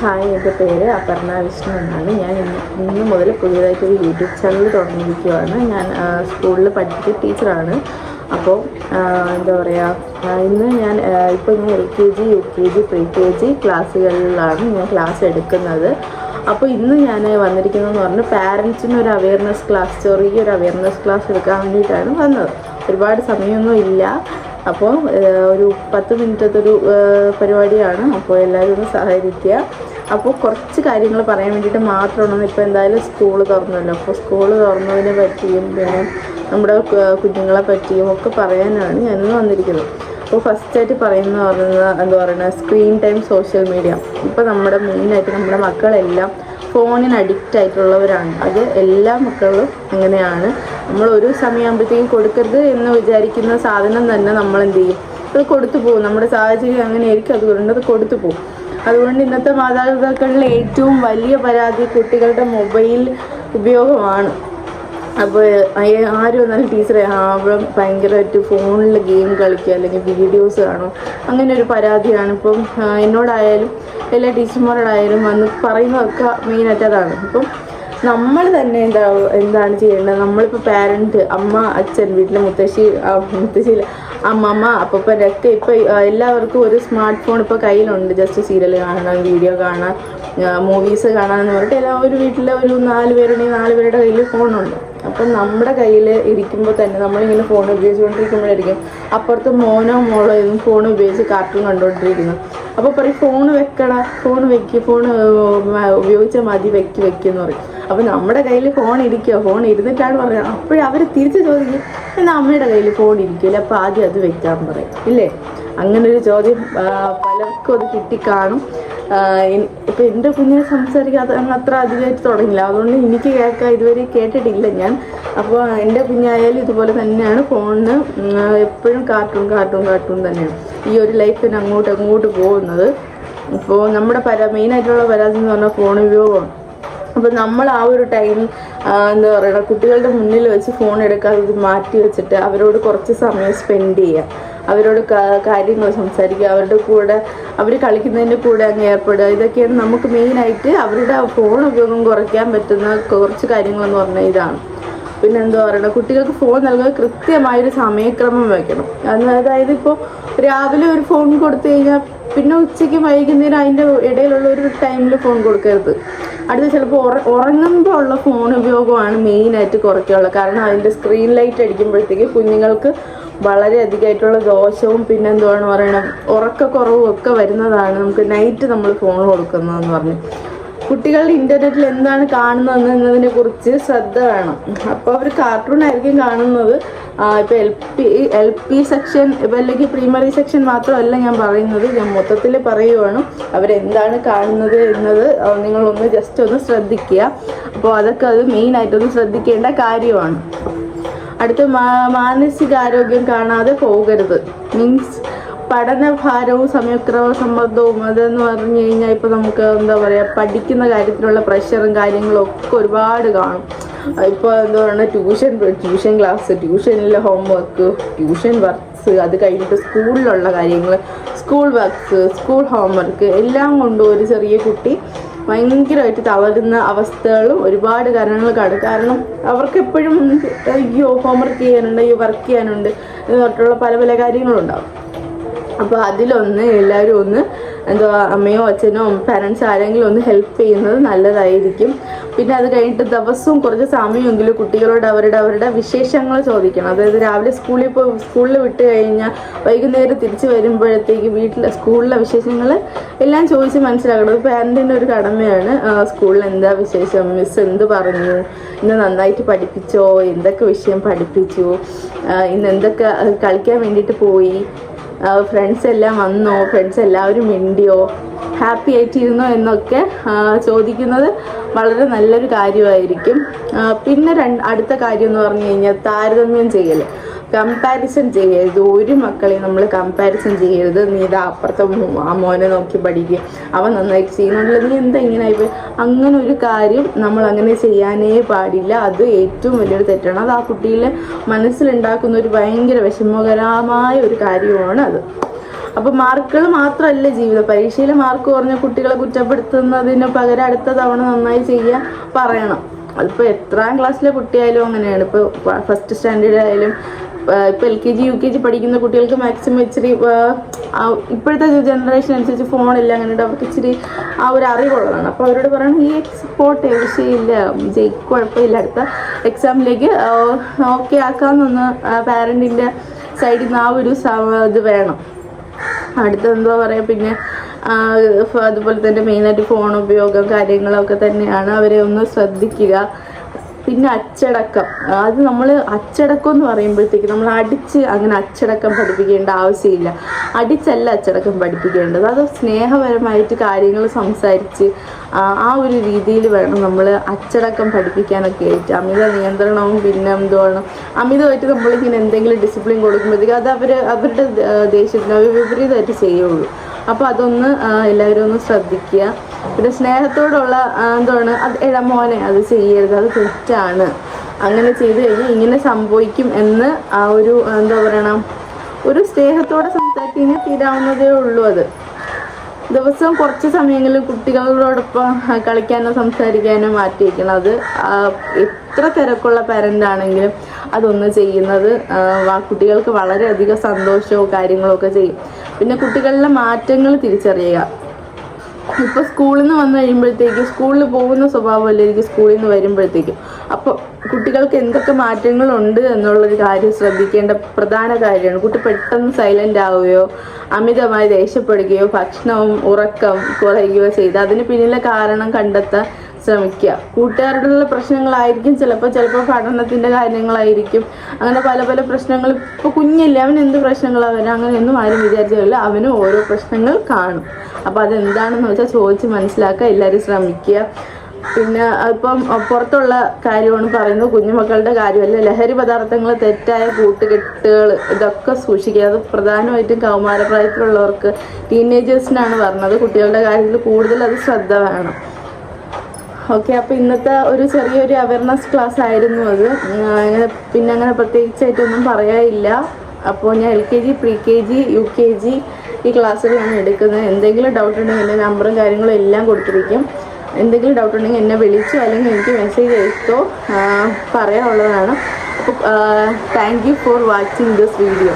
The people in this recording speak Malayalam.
ഹായ്, എൻ്റെ പേര് അപർണ വിഷ്ണു എന്നാണ്. ഞാൻ ഇന്ന് മുതൽ പുതിയതായിട്ടൊരു യൂട്യൂബ് ചാനൽ തുടങ്ങിയിരിക്കുകയാണ്. ഞാൻ സ്കൂളിൽ പഠിപ്പിച്ച ടീച്ചറാണ്. അപ്പോൾ എന്താ പറയുക, ഇന്ന് ഞാൻ ഇപ്പോൾ LKG, UKG, പ്രീ KG ക്ലാസ്സുകളിലാണ് ഞാൻ ക്ലാസ് എടുക്കുന്നത്. അപ്പോൾ ഇന്ന് ഞാൻ വന്നിരിക്കുന്നതെന്ന് പറഞ്ഞാൽ പാരൻസിന് ഒരു അവയർനെസ് ക്ലാസ്, ചെറിയൊരു അവയർനെസ് ക്ലാസ് എടുക്കാൻ വേണ്ടിയിട്ടാണ് വന്നത്. ഒരുപാട് സമയമൊന്നും ഇല്ല. അപ്പോൾ ഒരു 10 മിനിറ്റത്തൊരു പരിപാടിയാണ്. അപ്പോൾ എല്ലാവരും ഒന്ന് സഹകരിക്കുക. അപ്പോൾ കുറച്ച് കാര്യങ്ങൾ പറയാൻ വേണ്ടിയിട്ട് മാത്രമാണ്. ഇപ്പോൾ എന്തായാലും സ്കൂൾ തുറന്നല്ലോ. അപ്പോൾ സ്കൂൾ തുറന്നതിനെ പറ്റിയും പിന്നെ നമ്മുടെ കുഞ്ഞുങ്ങളെ പറ്റിയും ഒക്കെ പറയാനാണ് ഞാനിന്ന് വന്നിരിക്കുന്നത്. അപ്പോൾ ഫസ്റ്റായിട്ട് പറയുന്നത് എന്താ പറയുന്നത്, സ്ക്രീൻ ടൈം, സോഷ്യൽ മീഡിയ. ഇപ്പോൾ നമ്മുടെ മെയിനായിട്ട് നമ്മുടെ മക്കളെല്ലാം ഫോണിന് അഡിക്റ്റ് ആയിട്ടുള്ളവരാണ്. അത് എല്ലാ മക്കളും അങ്ങനെയാണ്. നമ്മൾ ഒരു സമയമാകുമ്പോഴത്തേക്കും കൊടുക്കരുത് എന്ന് വിചാരിക്കുന്ന സാധനം തന്നെ നമ്മൾ എന്ത് ചെയ്യും, അത് കൊടുത്തു പോകും. നമ്മുടെ സാഹചര്യം അങ്ങനെയായിരിക്കും, അതുകൊണ്ട് അത് കൊടുത്തു പോകും. അതുകൊണ്ട് ഇന്നത്തെ മാതാപിതാക്കളിലെ ഏറ്റവും വലിയ പരാതി കുട്ടികളുടെ മൊബൈൽ ഉപയോഗമാണ്. അപ്പോൾ ആരും എന്നാലും ടീച്ചറെ അവിടെ ഭയങ്കരമായിട്ട് ഫോണിൽ ഗെയിം കളിക്കുക അല്ലെങ്കിൽ വീഡിയോസ് കാണും, അങ്ങനെ ഒരു പരാതിയാണ് ഇപ്പം എന്നോടായാലും എല്ലാ ടീച്ചർമാരോടായാലും വന്ന് പറയുന്നതൊക്കെ മെയിനായിട്ട് അതാണ്. ഇപ്പം നമ്മൾ തന്നെ എന്താണ് ചെയ്യേണ്ടത്? നമ്മളിപ്പോൾ പാരൻറ്റ്, അമ്മ, അച്ഛൻ, വീട്ടിലെ മുത്തശ്ശിയില്ല, അമ്മമ്മ, അപ്പൂപ്പനൊക്കെ ഇപ്പോൾ എല്ലാവർക്കും ഒരു സ്മാർട്ട് ഫോൺ ഇപ്പോൾ കയ്യിലുണ്ട്. ജസ്റ്റ് സീരിയൽ കാണാൻ, വീഡിയോ കാണാൻ, മൂവീസ് കാണാമെന്ന് പറഞ്ഞിട്ട് ഒരു വീട്ടിലെ ഒരു 4 പേരുണ്ടെങ്കിൽ 4 പേരുടെ കയ്യിൽ ഫോണുണ്ട്. അപ്പം നമ്മുടെ കയ്യിൽ ഇരിക്കുമ്പോൾ തന്നെ നമ്മളിങ്ങനെ ഫോൺ ഉപയോഗിച്ചുകൊണ്ടിരിക്കുമ്പോഴായിരിക്കും അപ്പുറത്ത് മോനോ മോളോ ഇതും ഫോൺ ഉപയോഗിച്ച് കാർട്ടൂൺ കണ്ടുകൊണ്ടിരിക്കുന്നു. അപ്പോൾ പറയും ഫോൺ വെക്കടാ, ഫോൺ വെക്കുക, ഫോൺ ഉപയോഗിച്ചാൽ മതി, വെക്കുമെന്ന് പറയും. അപ്പോൾ നമ്മുടെ കയ്യിൽ ഫോൺ ഇരിക്കുമോ? ഫോൺ ഇരുന്നിട്ടാണ് പറയുന്നത്. അപ്പോഴും അവർ തിരിച്ച് ചോദിക്കും, എന്നാൽ അമ്മയുടെ കയ്യിൽ ഫോൺ ഇരിക്കില്ല, അപ്പോൾ ആദ്യം അത് വെക്കാൻ പറയും, ഇല്ലേ? അങ്ങനൊരു ചോദ്യം പലർക്കും അത് കിട്ടിക്കാണും. ഇപ്പം എൻ്റെ കുഞ്ഞിനെ സംസാരിക്കാതെ അത്ര അധികമായിട്ട് തുടങ്ങില്ല, അതുകൊണ്ട് എനിക്ക് കേൾക്കാൻ ഇതുവരെ കേട്ടിട്ടില്ല ഞാൻ. അപ്പോൾ എൻ്റെ കുഞ്ഞായാലും ഇതുപോലെ തന്നെയാണ്, ഫോണിന് എപ്പോഴും കാർട്ടൂൺ തന്നെയാണ് ഈ ഒരു ലൈഫിന് അങ്ങോട്ട് പോകുന്നത്. ഇപ്പോൾ നമ്മുടെ മെയിനായിട്ടുള്ള പരാതി എന്ന് പറഞ്ഞാൽ ഫോൺ ഉപയോഗമാണ്. അപ്പോൾ നമ്മൾ ആ ഒരു ടൈം എന്താ പറയുക, കുട്ടികളുടെ മുന്നിൽ വെച്ച് ഫോൺ എടുക്കാതെ മാറ്റി വെച്ചിട്ട് അവരോട് കുറച്ച് സമയം സ്പെൻഡ് ചെയ്യുക, അവരോട് കാര്യങ്ങൾ സംസാരിക്കുക, അവരുടെ കൂടെ അവർ കളിക്കുന്നതിൻ്റെ കൂടെ അങ്ങ് ഏർപ്പെടുക. ഇതൊക്കെയാണ് നമുക്ക് മെയിനായിട്ട് അവരുടെ ഫോൺ ഉപയോഗം കുറയ്ക്കാൻ പറ്റുന്ന കുറച്ച് കാര്യങ്ങളെന്ന് പറഞ്ഞാൽ ഇതാണ്. പിന്നെ എന്താ പറയുക, കുട്ടികൾക്ക് ഫോൺ നൽകുക കൃത്യമായൊരു സമയക്രമം വയ്ക്കണം. അതായത് ഇപ്പോൾ രാവിലെ ഒരു ഫോൺ കൊടുത്തു കഴിഞ്ഞാൽ പിന്നെ ഉച്ചയ്ക്ക് വൈകുന്നേരം അതിൻ്റെ ഇടയിലുള്ള ഒരു ടൈമിൽ ഫോൺ കൊടുക്കരുത്. അടുത്ത ചിലപ്പോൾ ഉറങ്ങുമ്പോൾ ഉള്ള ഫോൺ ഉപയോഗമാണ് മെയിനായിട്ട് കുറയ്ക്കാനുള്ളത്. കാരണം അതിൻ്റെ സ്ക്രീൻ ലൈറ്റ് അടിക്കുമ്പോഴത്തേക്ക് കുഞ്ഞുങ്ങൾക്ക് വളരെ അധികമായിട്ടുള്ള ദോഷവും പിന്നെ എന്തുവാണ് പറയണം, ഉറക്കക്കുറവും ഒക്കെ വരുന്നതാണ് നമുക്ക് നൈറ്റ് നമ്മൾ ഫോൺ കൊടുക്കുന്നതെന്ന് പറഞ്ഞ്. കുട്ടികൾ ഇൻ്റർനെറ്റിൽ എന്താണ് കാണുന്നത് എന്നതിനെ കുറിച്ച് ശ്രദ്ധ വേണം. അപ്പോൾ അവർ കാർട്ടൂൺ ആയിരിക്കും കാണുന്നത്. ഇപ്പോൾ LP സെക്ഷൻ അല്ലെങ്കിൽ പ്രീമറി സെക്ഷൻ മാത്രമല്ല ഞാൻ പറയുന്നത്, ഞാൻ മൊത്തത്തിൽ പറയുവാണ്. അവരെന്താണ് കാണുന്നത് എന്നത് നിങ്ങളൊന്ന് ജസ്റ്റ് ഒന്ന് ശ്രദ്ധിക്കുക. അപ്പോൾ അതൊക്കെ അത് മെയിനായിട്ടൊന്ന് ശ്രദ്ധിക്കേണ്ട കാര്യമാണ്. അടുത്ത മാനസികാരോഗ്യം കാണാതെ പോകരുത്. മീൻസ് പഠനഭാരവും സമയക്രമസമ്മർദ്ദവും അതെന്ന് പറഞ്ഞു കഴിഞ്ഞാൽ ഇപ്പോൾ നമുക്ക് എന്താ പറയുക, പഠിക്കുന്ന കാര്യത്തിലുള്ള പ്രഷറും കാര്യങ്ങളും ഒക്കെ ഒരുപാട് കാണും. ഇപ്പോൾ എന്താ പറയുക, ട്യൂഷൻ ക്ലാസ്, ട്യൂഷനിലെ ഹോംവർക്ക്, ട്യൂഷൻ വർക്ക്സ്, അത് കഴിഞ്ഞിട്ട് സ്കൂളിലുള്ള കാര്യങ്ങൾ, സ്കൂൾ വർക്ക്സ്, സ്കൂൾ ഹോംവർക്ക് എല്ലാം കൊണ്ടും ഒരു ചെറിയ കുട്ടി ഭയങ്കരമായിട്ട് തളരുന്ന അവസ്ഥകളും ഒരുപാട് കാരണങ്ങൾ കാണും. കാരണം അവർക്ക് എപ്പോഴും അയ്യോ ഹോംവർക്ക് ചെയ്യാനുണ്ട്, അയ്യോ വർക്ക് ചെയ്യാനുണ്ട് എന്ന് പറഞ്ഞിട്ടുള്ള പല കാര്യങ്ങളുണ്ടാവും. അപ്പോൾ അതിലൊന്ന് എല്ലാവരും ഒന്ന് അമ്മയോ അച്ഛനോ പാരൻസ് ആരെങ്കിലും ഒന്ന് ഹെൽപ്പ് ചെയ്യുന്നത് നല്ലതായിരിക്കും. പിന്നെ അത് കഴിഞ്ഞിട്ട് ദിവസവും കുറച്ച് സമയമെങ്കിലും കുട്ടികളോട് അവരുടെ വിശേഷങ്ങൾ ചോദിക്കണം. അതായത് രാവിലെ സ്കൂളിൽ വിട്ട് കഴിഞ്ഞാൽ വൈകുന്നേരം തിരിച്ച് വരുമ്പോഴത്തേക്ക് സ്കൂളിലെ വിശേഷങ്ങൾ എല്ലാം ചോദിച്ച് മനസ്സിലാക്കണം. അത് പാരൻറ്റിൻ്റെ ഒരു കടമയാണ്. സ്കൂളിൽ എന്താ വിശേഷം, മിസ് എന്ത് പറഞ്ഞു, ഇന്ന് നന്നായിട്ട് പഠിപ്പിച്ചോ, എന്തൊക്കെ വിഷയം പഠിപ്പിച്ചു, ഇന്ന് എന്തൊക്കെ കളിക്കാൻ വേണ്ടിയിട്ട് പോയി, ഫ്രണ്ട്സ് എല്ലാം വന്നോ, ഫ്രണ്ട്സ് എല്ലാവരും മിണ്ടിയോ, ഹാപ്പി ആയിട്ടിരുന്നോ എന്നൊക്കെ ചോദിക്കുന്നത് വളരെ നല്ലൊരു കാര്യമായിരിക്കും. പിന്നെ അടുത്ത കാര്യം എന്ന് പറഞ്ഞു കഴിഞ്ഞാൽ താരതമ്യം ചെയ്യൽ, കമ്പാരിസൺ ചെയ്യരുത്. ഒരു മക്കളെയും നമ്മൾ കമ്പാരിസൺ ചെയ്യരുത്. നീ ഇതാ അപ്പുറത്തെ മോനെ നോക്കി പഠിക്കുക, അവൻ നന്നായിട്ട് ചെയ്യുന്നുണ്ടല്ലോ, നീ എന്താ ഇങ്ങനെ ആയിപ്പോയി, അങ്ങനെ ഒരു കാര്യം നമ്മൾ അങ്ങനെ ചെയ്യാനേ പാടില്ല. അത് ഏറ്റവും വലിയൊരു തെറ്റാണ്. അത് ആ കുട്ടിയിലെ മനസ്സിലുണ്ടാക്കുന്ന ഒരു ഭയങ്കര വിഷമകരമായ ഒരു കാര്യമാണ് അത്. അപ്പോൾ മാർക്കുകൾ മാത്രമല്ല ജീവിതം. പരീക്ഷയിൽ മാർക്ക് കുറഞ്ഞ കുട്ടികളെ കുറ്റപ്പെടുത്തുന്നതിന് പകരം അടുത്ത തവണ നന്നായി ചെയ്യാൻ പറയണം. അതിപ്പോൾ എത്രാം ക്ലാസ്സിലെ കുട്ടിയായാലും അങ്ങനെയാണ്. ഇപ്പോൾ ഫസ്റ്റ് സ്റ്റാൻഡേർഡ് ആയാലും ഇപ്പോൾ LKG UKG പഠിക്കുന്ന കുട്ടികൾക്ക് മാക്സിമം ഇച്ചിരി ഇപ്പോഴത്തെ ജനറേഷൻ അനുസരിച്ച് ഫോണില്ല, അങ്ങനെ അവർക്ക് ഇച്ചിരി ആ ഒരു അറിവുള്ളതാണ്. അപ്പോൾ അവരോട് പറയണം ഈ എക്സ്പോർട്ട് വിഷയമില്ല, കുഴപ്പമില്ല, അടുത്ത എക്സാമിലേക്ക് ഓക്കെ ആക്കാമെന്നൊന്ന് പാരൻറ്റിൻ്റെ സൈഡിൽ നിന്ന് ആ ഒരു ഇത് വേണം. അടുത്ത എന്താ പറയുക, പിന്നെ അതുപോലെ തന്നെ മെയിനായിട്ട് ഫോൺ ഉപയോഗം കാര്യങ്ങളൊക്കെ തന്നെയാണ്. അവരെ ഒന്ന് ശ്രദ്ധിക്കുക. പിന്നെ അച്ചടക്കം, അത് നമ്മൾ അച്ചടക്കം എന്ന് പറയുമ്പോഴത്തേക്ക് നമ്മൾ അടിച്ച് അങ്ങനെ അച്ചടക്കം പഠിപ്പിക്കേണ്ട ആവശ്യമില്ല. അടിച്ചല്ല അച്ചടക്കം പഠിപ്പിക്കേണ്ടത്, അത് സ്നേഹപരമായിട്ട് കാര്യങ്ങൾ സംസാരിച്ച് ആ ഒരു രീതിയിൽ വേണം നമ്മൾ അച്ചടക്കം പഠിപ്പിക്കാനൊക്കെ ആയിട്ട്. അമിത നിയന്ത്രണവും പിന്നെ എന്തുവാണ് അമിതമായിട്ട് നമ്മളിങ്ങനെ എന്തെങ്കിലും ഡിസിപ്ലിൻ കൊടുക്കുമ്പോഴത്തേക്ക് അത് അവരുടെ ദേഷ്യത്തിന് വിപരീതമായിട്ട് ചെയ്യുള്ളൂ. അപ്പോൾ അതൊന്ന് എല്ലാവരും ഒന്ന് ശ്രദ്ധിക്കുക. പിന്നെ സ്നേഹത്തോടുള്ള എന്താണ് അത് മോനെ അത് ചെയ്യരുത്, അത് തെറ്റാണ്, അങ്ങനെ ചെയ്ത് കഴിഞ്ഞാൽ ഇങ്ങനെ സംഭവിക്കും എന്ന് ആ ഒരു എന്താ പറയണം ഒരു സ്നേഹത്തോടെ സംസാരിക്കാൻ തീരാവുന്നതേ ഉള്ളൂ. അത് ദിവസവും കുറച്ച് സമയങ്ങളിൽ കുട്ടികളോടൊപ്പം കളിക്കാനോ സംസാരിക്കാനോ മാറ്റി വയ്ക്കണം. അത് എത്ര തിരക്കുള്ള പാരൻ്റ് ആണെങ്കിലും അതൊന്ന് ചെയ്യുന്നത് കുട്ടികൾക്ക് വളരെയധികം സന്തോഷവും കാര്യങ്ങളൊക്കെ ചെയ്യും. പിന്നെ കുട്ടികളിലെ മാറ്റങ്ങൾ തിരിച്ചറിയുക. ഇപ്പോൾ സ്കൂളിൽ നിന്ന് വന്നു കഴിയുമ്പോഴത്തേക്ക് സ്കൂളിൽ പോകുന്ന സ്വഭാവമല്ലായിരിക്കും സ്കൂളിൽ നിന്ന് വരുമ്പോഴത്തേക്കും. അപ്പോൾ കുട്ടികൾക്ക് എന്തൊക്കെ മാറ്റങ്ങളുണ്ട് എന്നുള്ളൊരു കാര്യം ശ്രദ്ധിക്കേണ്ട പ്രധാന കാര്യമാണ്. കുട്ടി പെട്ടെന്ന് സൈലൻ്റ് ആവുകയോ അമിതമായി ദേഷ്യപ്പെടുകയോ ഭക്ഷണവും ഉറക്കം കുറയുകയോ ചെയ്ത് അതിന് പിന്നിലെ കാരണം കണ്ടെത്താൻ ശ്രമിക്കുക. കൂട്ടുകാരോടുള്ള പ്രശ്നങ്ങളായിരിക്കും, ചിലപ്പോൾ പഠനത്തിൻ്റെ കാര്യങ്ങളായിരിക്കും, അങ്ങനെ പല പല പ്രശ്നങ്ങൾ. ഇപ്പോൾ കുഞ്ഞില്ല, അവന് എന്ത് പ്രശ്നങ്ങളാണ് വരാം, അങ്ങനെയൊന്നും ആരും വിചാരിച്ചില്ല. അവന് ഓരോ പ്രശ്നങ്ങൾ കാണും. അപ്പോൾ അതെന്താണെന്ന് വെച്ചാൽ ചോദിച്ച് മനസ്സിലാക്കുക, എല്ലാവരും ശ്രമിക്കുക. പിന്നെ ഇപ്പം പുറത്തുള്ള കാര്യമാണ് പറയുന്നത്, കുഞ്ഞുമക്കളുടെ കാര്യമല്ല. ലഹരി പദാർത്ഥങ്ങൾ, തെറ്റായ കൂട്ടുകെട്ടുകൾ, ഇതൊക്കെ സൂക്ഷിക്കുക. അത് പ്രധാനമായിട്ടും കൗമാരപ്രായത്തിലുള്ളവർക്ക്, ടീനേജേഴ്സിനാണ് പറഞ്ഞത്. കുട്ടികളുടെ കാര്യത്തിൽ കൂടുതൽ അത് ശ്രദ്ധ വേണം. ഓക്കെ, അപ്പോൾ ഇന്നത്തെ ഒരു ചെറിയൊരു അവയർനെസ് ക്ലാസ് ആയിരുന്നു അത്. അങ്ങനെ പ്രത്യേകിച്ചായിട്ടൊന്നും പറയാനില്ല. അപ്പോൾ ഞാൻ LKG pre-KG UKG ഈ ക്ലാസ്സുകളാണ് എടുക്കുന്നത്. എന്തെങ്കിലും ഡൗട്ട് ഉണ്ടെങ്കിൽ എൻ്റെ നമ്പറും കാര്യങ്ങളും എല്ലാം കൊടുത്തിരിക്കും. എന്തെങ്കിലും ഡൗട്ട് ഉണ്ടെങ്കിൽ എന്നെ വിളിച്ചോ അല്ലെങ്കിൽ എനിക്ക് മെസ്സേജ് അയച്ചോ പറയാനുള്ളതാണ്. അപ്പോൾ thank you for watching this video.